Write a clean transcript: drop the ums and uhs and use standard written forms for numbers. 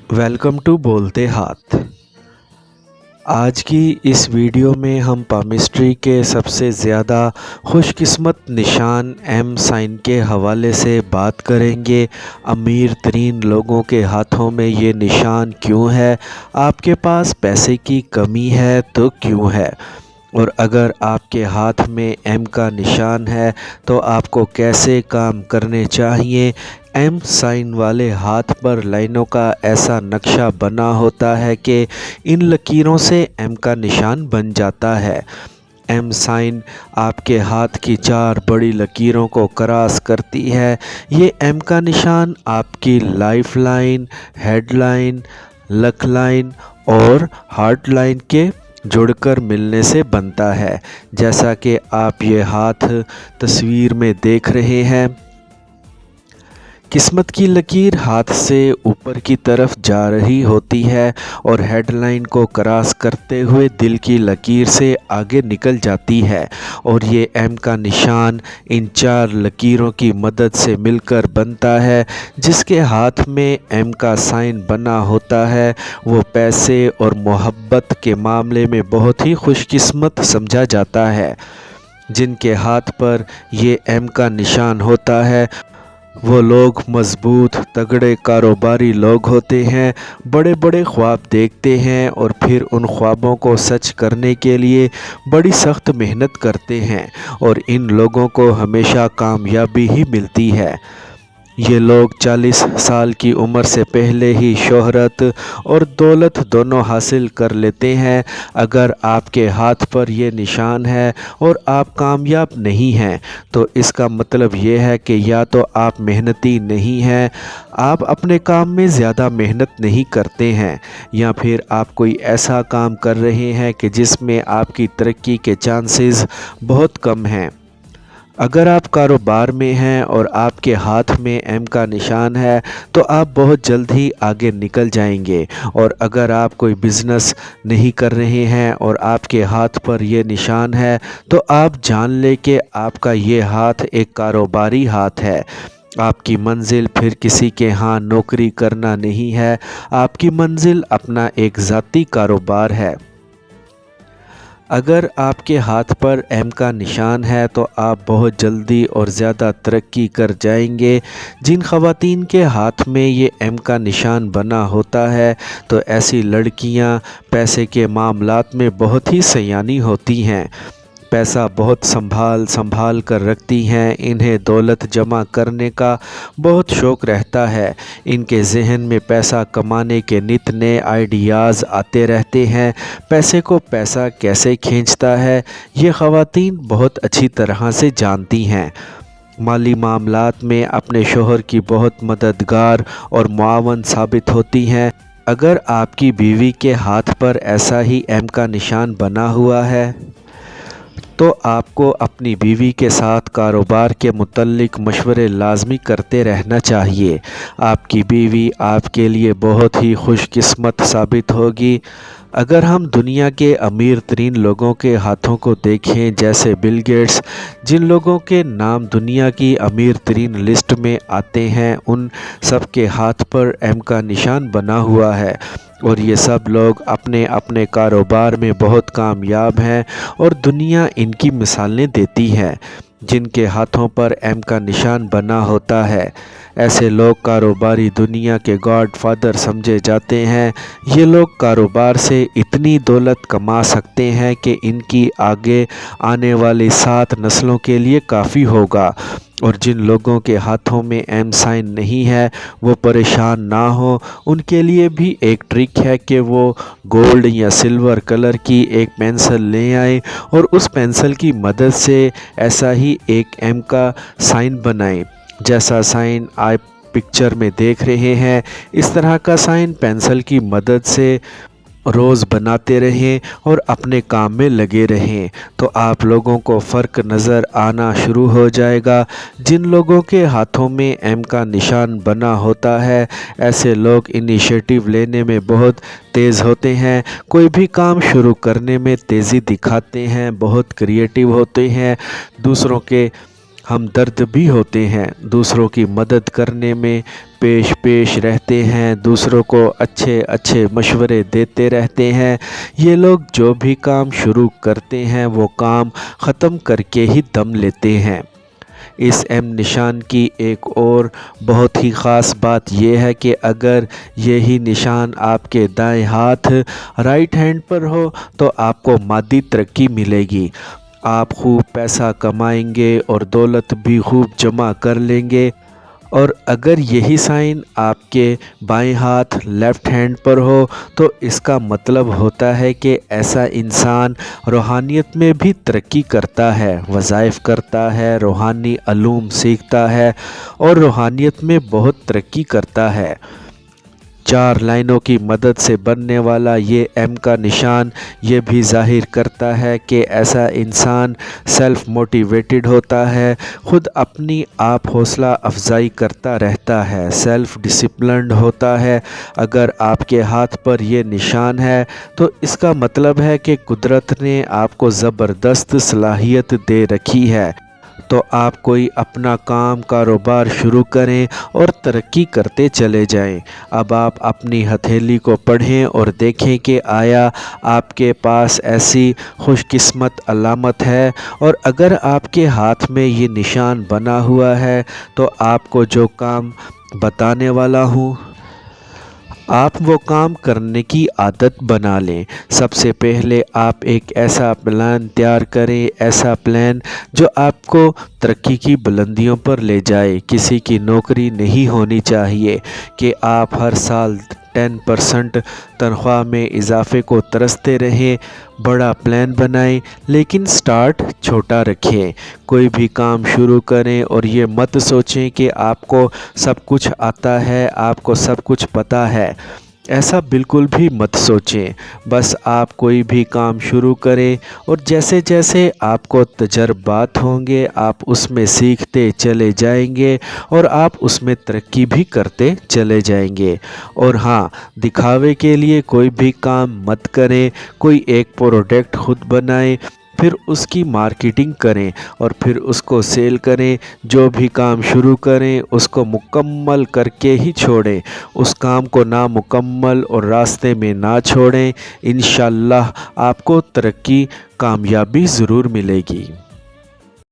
Welcome to बोलते हाथ। आज की इस वीडियो में हम पामिस्ट्री के सबसे ज़्यादा खुशकिस्मत निशान एम साइन के हवाले से बात करेंगे। अमीर तरीन लोगों के हाथों में ये निशान क्यों है, आपके पास पैसे की कमी है तो क्यों है, और अगर आपके हाथ में एम का निशान है तो आपको कैसे काम करने चाहिए। एम साइन वाले हाथ पर लाइनों का ऐसा नक्शा बना होता है कि इन लकीरों से एम का निशान बन जाता है। एम साइन आपके हाथ की चार बड़ी लकीरों को क्रॉस करती है। ये एम का निशान आपकी life line, head line, luck line और हार्ट लाइन के जुड़कर मिलने से बनता है। जैसा कि आप ये हाथ तस्वीर में देख रहे हैं, किस्मत की लकीर हाथ से ऊपर की तरफ जा रही होती है और हेडलाइन को क्रॉस करते हुए दिल की लकीर से आगे निकल जाती है, और ये एम का निशान इन चार लकीरों की मदद से मिलकर बनता है। जिसके हाथ में एम का साइन बना होता है वो पैसे और मोहब्बत के मामले में बहुत ही खुशकिस्मत समझा जाता है। जिनके हाथ पर ये एम का निशान होता है वो लोग मजबूत तगड़े कारोबारी लोग होते हैं, बड़े बड़े ख्वाब देखते हैं और फिर उन ख्वाबों को सच करने के लिए बड़ी सख्त मेहनत करते हैं, और इन लोगों को हमेशा कामयाबी ही मिलती है। ये लोग 40 साल की उम्र से पहले ही शोहरत और दौलत दोनों हासिल कर लेते हैं। अगर आपके हाथ पर ये निशान है और आप कामयाब नहीं हैं तो इसका मतलब ये है कि या तो आप मेहनती नहीं हैं, आप अपने काम में ज़्यादा मेहनत नहीं करते हैं, या फिर आप कोई ऐसा काम कर रहे हैं कि जिसमें आपकी तरक्की के चांसेस बहुत कम हैं। अगर आप कारोबार में हैं और आपके हाथ में एम का निशान है तो आप बहुत जल्द ही आगे निकल जाएंगे, और अगर आप कोई बिज़नेस नहीं कर रहे हैं और आपके हाथ पर ये निशान है तो आप जान लें कि आपका ये हाथ एक कारोबारी हाथ है। आपकी मंजिल फिर किसी के यहाँ नौकरी करना नहीं है, आपकी मंजिल अपना एक ज़ाती कारोबार है। अगर आपके हाथ पर एम का निशान है तो आप बहुत जल्दी और ज़्यादा तरक्की कर जाएंगे। जिन ख़वातीन के हाथ में ये एम का निशान बना होता है तो ऐसी लड़कियां पैसे के मामलात में बहुत ही सयानी होती हैं, पैसा बहुत संभाल कर रखती हैं। इन्हें दौलत जमा करने का बहुत शौक़ रहता है। इनके जहन में पैसा कमाने के नित नए आइडियाज़ आते रहते हैं। पैसे को पैसा कैसे खींचता है ये ख़वातीन बहुत अच्छी तरह से जानती हैं। माली मामलात में अपने शोहर की बहुत मददगार और मुआवन साबित होती हैं। अगर आपकी बीवी के हाथ पर ऐसा ही एम का निशान बना हुआ है तो आपको अपनी बीवी के साथ कारोबार के मुतल्लिक मशवरे लाजमी करते रहना चाहिए। आपकी बीवी आपके लिए बहुत ही खुशकिस्मत साबित होगी। अगर हम दुनिया के अमीर तरीन लोगों के हाथों को देखें, जैसे बिल गेट्स, जिन लोगों के नाम दुनिया की अमीर तरीन लिस्ट में आते हैं, उन सब के हाथ पर एम का निशान बना हुआ है, और ये सब लोग अपने अपने कारोबार में बहुत कामयाब हैं और दुनिया इनकी मिसालें देती है। जिनके हाथों पर एम का निशान बना होता है ऐसे लोग कारोबारी दुनिया के गॉड फादर समझे जाते हैं। ये लोग कारोबार से इतनी दौलत कमा सकते हैं कि इनकी आगे आने वाली 7 नस्लों के लिए काफ़ी होगा। और जिन लोगों के हाथों में एम साइन नहीं है वो परेशान ना हो, उनके लिए भी एक ट्रिक है कि वो गोल्ड या सिल्वर कलर की एक पेंसिल ले आए और उस पेंसिल की मदद से ऐसा ही एक एम का साइन बनाएं। जैसा साइन आप पिक्चर में देख रहे हैं, इस तरह का साइन पेंसिल की मदद से रोज़ बनाते रहें और अपने काम में लगे रहें तो आप लोगों को फ़र्क नज़र आना शुरू हो जाएगा। जिन लोगों के हाथों में एम का निशान बना होता है ऐसे लोग इनिशिएटिव लेने में बहुत तेज़ होते हैं, कोई भी काम शुरू करने में तेज़ी दिखाते हैं, बहुत क्रिएटिव होते हैं, दूसरों के हमदर्द भी होते हैं, दूसरों की मदद करने में पेश रहते हैं, दूसरों को अच्छे अच्छे मशवरे देते रहते हैं। ये लोग जो भी काम शुरू करते हैं वो काम ख़त्म करके ही दम लेते हैं। इस एम निशान की एक और बहुत ही ख़ास बात यह है कि अगर यही निशान आपके दाएं हाथ राइट हैंड पर हो तो आपको मादी तरक्की मिलेगी। आप खूब पैसा कमाएंगे और दौलत भी खूब जमा कर लेंगे। और अगर यही साइन आपके बाएं हाथ लेफ़्ट हैंड पर हो तो इसका मतलब होता है कि ऐसा इंसान रूहानियत में भी तरक्की करता है, वज़ाइफ करता है, रूहानी अलूम सीखता है और रूहानियत में बहुत तरक्की करता है। 4 लाइनों की मदद से बनने वाला ये एम का निशान ये भी ज़ाहिर करता है कि ऐसा इंसान सेल्फ़ मोटिवेटेड होता है, ख़ुद अपनी आप हौसला अफजाई करता रहता है, सेल्फ़ डिसिप्लिन्ड होता है। अगर आपके हाथ पर ये निशान है तो इसका मतलब है कि कुदरत ने आपको ज़बरदस्त सलाहियत दे रखी है। तो आप कोई अपना काम कारोबार शुरू करें और तरक्की करते चले जाएं। अब आप अपनी हथेली को पढ़ें और देखें कि आया आपके पास ऐसी खुशकिस्मत अलामत है, और अगर आपके हाथ में ये निशान बना हुआ है तो आपको जो काम बताने वाला हूँ आप वो काम करने की आदत बना लें। सबसे पहले आप एक ऐसा प्लान तैयार करें, ऐसा प्लान जो आपको तरक्की की बुलंदियों पर ले जाए। किसी की नौकरी नहीं होनी चाहिए कि आप हर साल 10% तनख्वाह में इजाफे को तरसते रहें। बड़ा प्लान बनाएं लेकिन स्टार्ट छोटा रखें। कोई भी काम शुरू करें और ये मत सोचें कि आपको सब कुछ आता है, आपको सब कुछ पता है। ऐसा बिल्कुल भी मत सोचें। बस आप कोई भी काम शुरू करें और जैसे जैसे आपको तजर्बात होंगे आप उसमें सीखते चले जाएंगे और आप उसमें तरक्की भी करते चले जाएंगे। और हाँ, दिखावे के लिए कोई भी काम मत करें। कोई एक प्रोडक्ट खुद बनाएं, फिर उसकी मार्केटिंग करें और फिर उसको सेल करें। जो भी काम शुरू करें उसको मुकम्मल करके ही छोड़ें, उस काम को ना मुकम्मल और रास्ते में ना छोड़ें। इंशाअल्लाह आपको तरक्की कामयाबी ज़रूर मिलेगी।